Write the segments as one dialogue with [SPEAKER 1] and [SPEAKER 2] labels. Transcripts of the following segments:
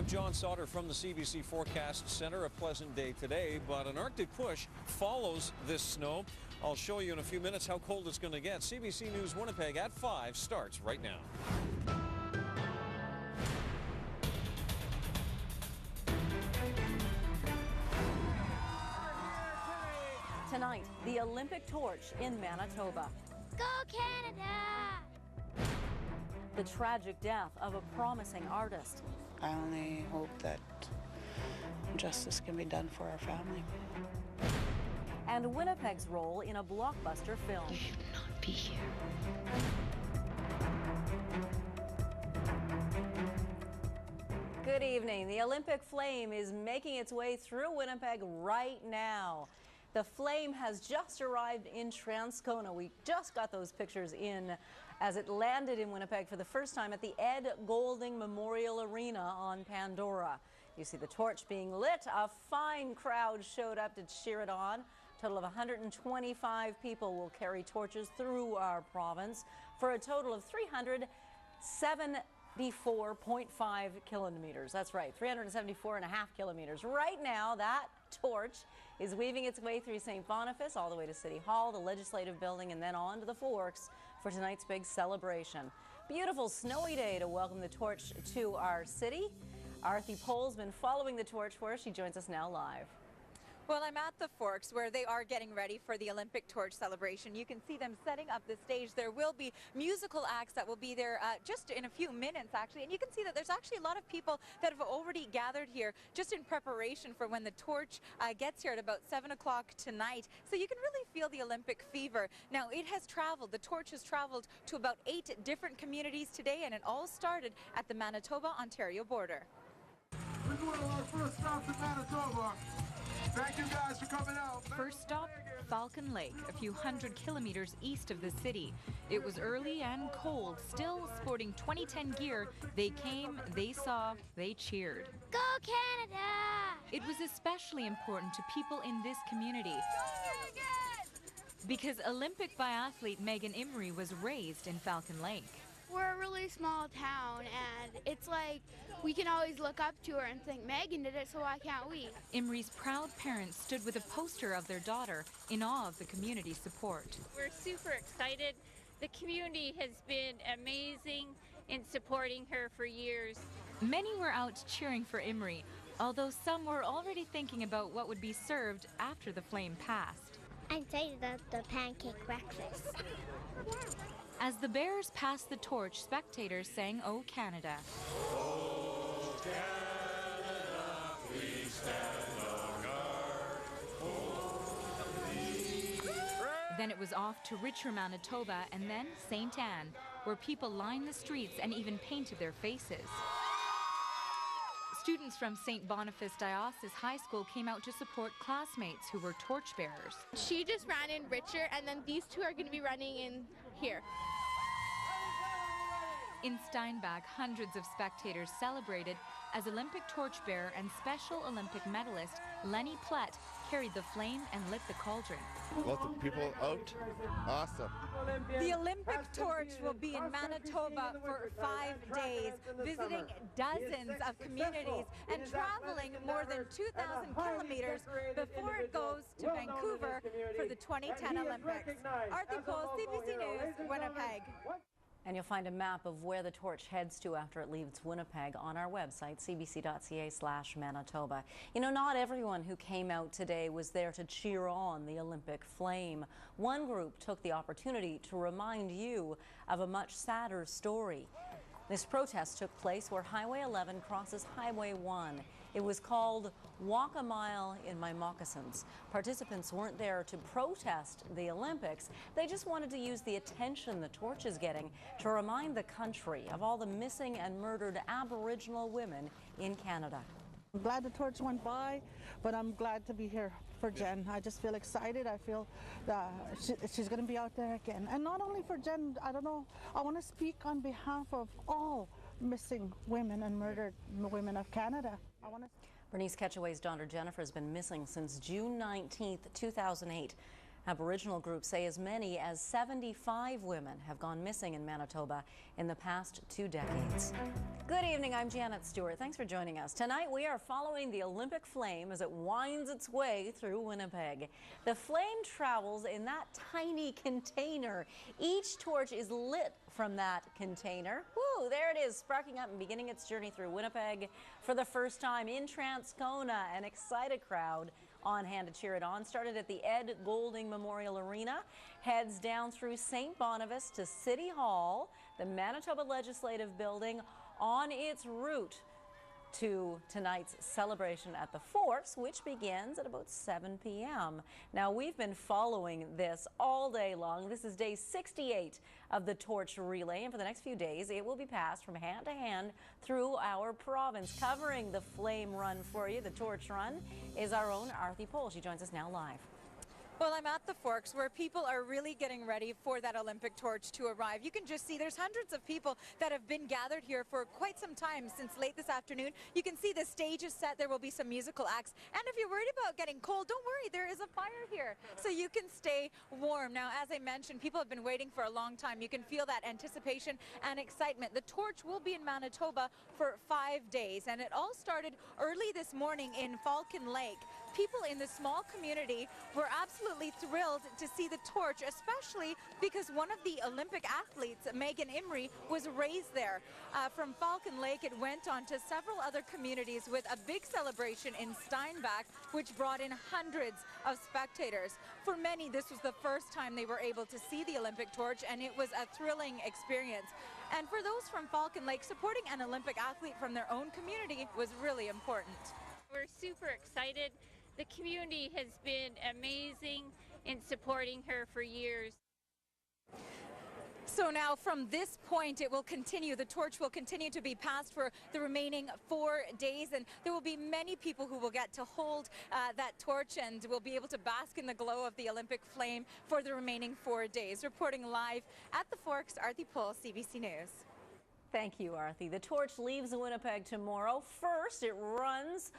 [SPEAKER 1] John Sauter from the CBC Forecast Center. A pleasant day today, but an Arctic push follows this snow. I'll show you in a few minutes how cold it's going to get. CBC News Winnipeg at 5 starts right now.
[SPEAKER 2] Tonight, the Olympic torch in Manitoba.
[SPEAKER 3] Go Canada!
[SPEAKER 2] The tragic death of a promising artist.
[SPEAKER 4] I only hope that justice can be done for our family.
[SPEAKER 2] And Winnipeg's role in a blockbuster film.
[SPEAKER 4] You should not be here.
[SPEAKER 2] Good evening. The Olympic flame is making its way through Winnipeg right now. The flame has just arrived in Transcona. We just got those pictures in as it landed in Winnipeg for the first time at the Ed Golding Memorial Arena on Pandora. You see the torch being lit. A fine crowd showed up to cheer it on. A total of 125 people will carry torches through our province for a total of 374.5 kilometers. That's right, 374.5 kilometers. Right now, that torch is weaving its way through St. Boniface all the way to City Hall, the Legislative Building, and then on to the Forks for tonight's big celebration. Beautiful snowy day to welcome the torch to our city. Arthi Pohl's been following the torch for us. She joins us now live.
[SPEAKER 5] Well, I'm at the Forks where they are getting ready for the Olympic torch celebration. You can see them setting up the stage. There will be musical acts that will be there just in a few minutes, actually. And you can see that there's actually a lot of people that have already gathered here just in preparation for when the torch gets here at about 7 o'clock tonight. So you can really feel the Olympic fever. Now, it has traveled. The torch has traveled to about 8 different communities today, and it all started at the Manitoba-Ontario border.
[SPEAKER 6] We're going to our first stop in Manitoba. Thank you guys for coming out.
[SPEAKER 7] First stop, Falcon Lake, a few hundred kilometers east of the city. It was early and cold, still sporting 2010 gear. They came, they saw, they cheered.
[SPEAKER 3] Go Canada!
[SPEAKER 7] It was especially important to people in this community because Olympic biathlete Megan Imrie was raised in Falcon Lake.
[SPEAKER 8] We're a really small town, and it's like we can always look up to her and think, Megan did it, so why can't we?
[SPEAKER 7] Imrie's proud parents stood with a poster of their daughter in awe of the community's support.
[SPEAKER 9] We're super excited. The community has been amazing in supporting her for years.
[SPEAKER 7] Many were out cheering for Imrie, although some were already thinking about what would be served after the flame passed.
[SPEAKER 3] I'm excited about the pancake breakfast.
[SPEAKER 7] As the bearers passed the torch, spectators sang "O Canada."
[SPEAKER 6] Oh, Canada, please stand on guard.
[SPEAKER 7] Then it was off to richer Manitoba and then St. Anne, where people lined the streets and even painted their faces. Students from St. Boniface Diocese High School came out to support classmates who were torchbearers.
[SPEAKER 8] She just ran in Richer, and then these two are going to be running in here.
[SPEAKER 7] In Steinbach, hundreds of spectators celebrated as Olympic torchbearer and Special Olympic medalist Lenny Plett carried the flame and lit the cauldron.
[SPEAKER 10] Lots of people out. Awesome.
[SPEAKER 5] The Olympic torch will be in Manitoba for 5 days, visiting dozens of communities and traveling more than 2,000 kilometers before it goes to Vancouver for the 2010 Olympics. Arthi Pohl, CBC News, Winnipeg.
[SPEAKER 2] And you'll find a map of where the torch heads to after it leaves Winnipeg on our website, cbc.ca/Manitoba. You know, not everyone who came out today was there to cheer on the Olympic flame. One group took the opportunity to remind you of a much sadder story. This protest took place where Highway 11 crosses Highway 1. It was called Walk a Mile in My Moccasins. Participants weren't there to protest the Olympics. They just wanted to use the attention the torch is getting to remind the country of all the missing and murdered Aboriginal women in Canada.
[SPEAKER 11] I'm glad the torch went by, but I'm glad to be here for Jen. I just feel excited. I feel that she's going to be out there again. And not only for Jen, I don't know, I want to speak on behalf of all missing women and murdered women of Canada. Bernice Ketchaway's daughter Jennifer has been missing since June 19th, 2008.
[SPEAKER 2] Aboriginal groups say as many as 75 women have gone missing in Manitoba in the past 2 decades. Good evening, I'm Janet Stewart. Thanks for joining us. Tonight we are following the Olympic flame as it winds its way through Winnipeg. The flame travels in that tiny container. Each torch is lit from that container. Woo, there it is, sparking up and beginning its journey through Winnipeg for the first time in Transcona. An excited crowd on hand to cheer it on. Started at the Ed Golding Memorial Arena, heads down through St. Boniface to City Hall, the Manitoba Legislative Building, on its route to tonight's celebration at the Forks, which begins at about 7 p.m. Now, we've been following this all day long. This is day 68 of the torch relay, and for the next few days, it will be passed from hand to hand through our province. Covering the flame run for you, the torch run, is our own Arthi Pohl. She joins us now live.
[SPEAKER 5] Well, I'm at the Forks where people are really getting ready for that Olympic torch to arrive. You can just see there's hundreds of people that have been gathered here for quite some time since late this afternoon. You can see the stage is set. There will be some musical acts. And if you're worried about getting cold, don't worry. There is a fire here so you can stay warm. Now, as I mentioned, people have been waiting for a long time. You can feel that anticipation and excitement. The torch will be in Manitoba for 5 days, and it all started early this morning in Falcon Lake. People in the small community were absolutely thrilled to see the torch, especially because one of the Olympic athletes, Megan Imrie, was raised there. From Falcon Lake, it went on to several other communities with a big celebration in Steinbach, which brought in hundreds of spectators. For many, this was the first time they were able to see the Olympic torch, and it was a thrilling experience. And for those from Falcon Lake, supporting an Olympic athlete from their own community was really important.
[SPEAKER 9] We're super excited. The community has been amazing in supporting her for years.
[SPEAKER 5] So now from this point it will continue. The torch will continue to be passed for the remaining 4 days, and there will be many people who will get to hold that torch and will be able to bask in the glow of the Olympic flame for the remaining 4 days. Reporting live at the Forks, Arthi Pohl, CBC News.
[SPEAKER 2] Thank you, Arthi. The torch leaves Winnipeg tomorrow. First, it runs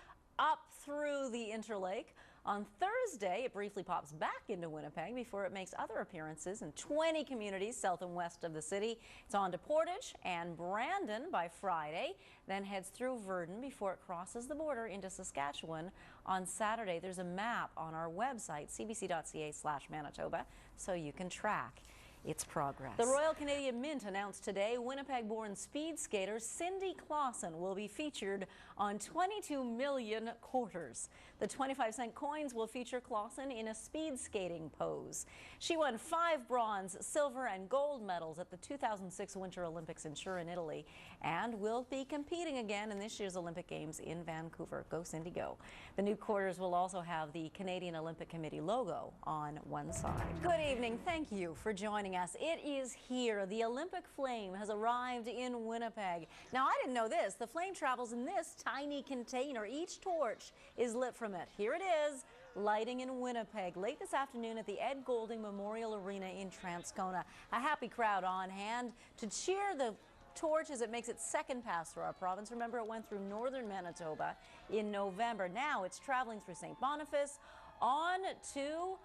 [SPEAKER 2] up through the Interlake. On Thursday, it briefly pops back into Winnipeg before it makes other appearances in 20 communities south and west of the city. It's on to Portage and Brandon by Friday, then heads through Virden before it crosses the border into Saskatchewan on Saturday. There's a map on our website, cbc.ca/Manitoba, so you can track its progress. The Royal Canadian Mint announced today Winnipeg-born speed skater Cindy Clausen will be featured on 22 million quarters. The 25-cent coins will feature Clausen in a speed skating pose. She won 5 bronze, silver, and gold medals at the 2006 Winter Olympics in Turin, Italy, and will be competing again in this year's Olympic Games in Vancouver. Go Cindy, go. The new quarters will also have the Canadian Olympic Committee logo on one side. Good evening. Thank you for joining us. It is here. The Olympic flame has arrived in Winnipeg. Now, I didn't know this. The flame travels in this tiny container. Each torch is lit from it. Here it is, lighting in Winnipeg late this afternoon at the Ed Golding Memorial Arena in Transcona. A happy crowd on hand to cheer the torch as it makes its second pass through our province. Remember, it went through northern Manitoba in November. Now it's traveling through St. Boniface on to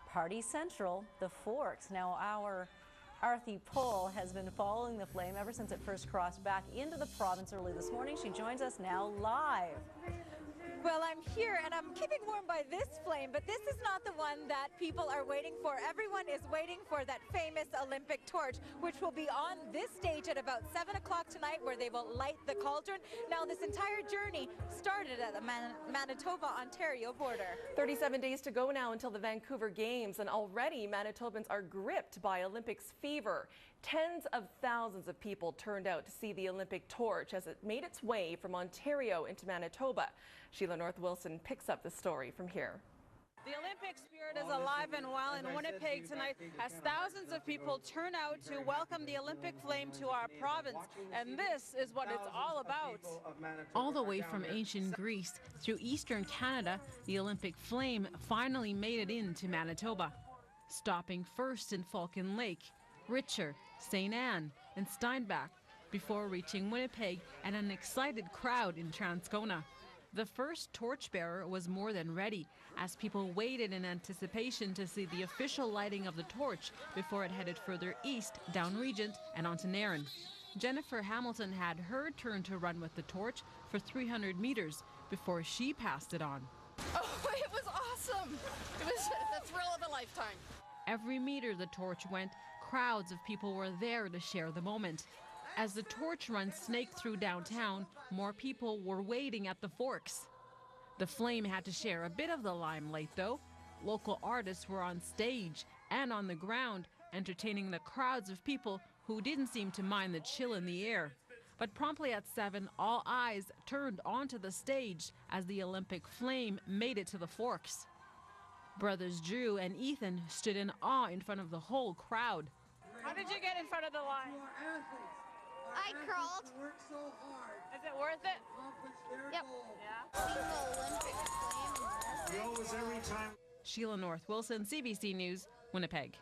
[SPEAKER 2] Party Central, the Forks. Now, our Arthi Pohl has been following the flame ever since it first crossed back into the province early this morning. She joins us now live.
[SPEAKER 5] Well, I'm here and I'm keeping warm by this flame, but this is not the one that people are waiting for. Everyone is waiting for that famous Olympic torch, which will be on this stage at about 7 o'clock tonight, where they will light the cauldron. Now, this entire journey started at the Manitoba-Ontario border.
[SPEAKER 12] 37 days to go now until the Vancouver Games, and already Manitobans are gripped by Olympics fever. Tens of thousands of people turned out to see the Olympic torch as it made its way from Ontario into Manitoba. Sheila North-Wilson picks up the story from here.
[SPEAKER 13] The Olympic spirit is alive and well in Winnipeg tonight as thousands of people turn out to welcome the Olympic flame to our province. And this is what it's all about.
[SPEAKER 14] All the way from ancient Greece through eastern Canada, the Olympic flame finally made it into Manitoba, stopping first in Falcon Lake, Richer, St. Anne, and Steinbach, before reaching Winnipeg and an excited crowd in Transcona. The first torchbearer was more than ready as people waited in anticipation to see the official lighting of the torch before it headed further east, down Regent and onto Nairn. Jennifer Hamilton had her turn to run with the torch for 300 meters before she passed it on.
[SPEAKER 15] Oh, it was awesome. It was the thrill of a lifetime.
[SPEAKER 14] Every meter the torch went, crowds of people were there to share the moment. As the torch run snaked through downtown, more people were waiting at the forks. The flame had to share a bit of the limelight, though. Local artists were on stage and on the ground, entertaining the crowds of people who didn't seem to mind the chill in the air. But promptly at 7, all eyes turned onto the stage as the Olympic flame made it to the forks. Brothers Drew and Ethan stood in awe in front of the whole crowd.
[SPEAKER 13] How did you get in front of the line?
[SPEAKER 3] I crawled.
[SPEAKER 13] Is it worth it?
[SPEAKER 3] Yep.
[SPEAKER 13] Yeah.
[SPEAKER 14] Sheila North Wilson, CBC News, Winnipeg.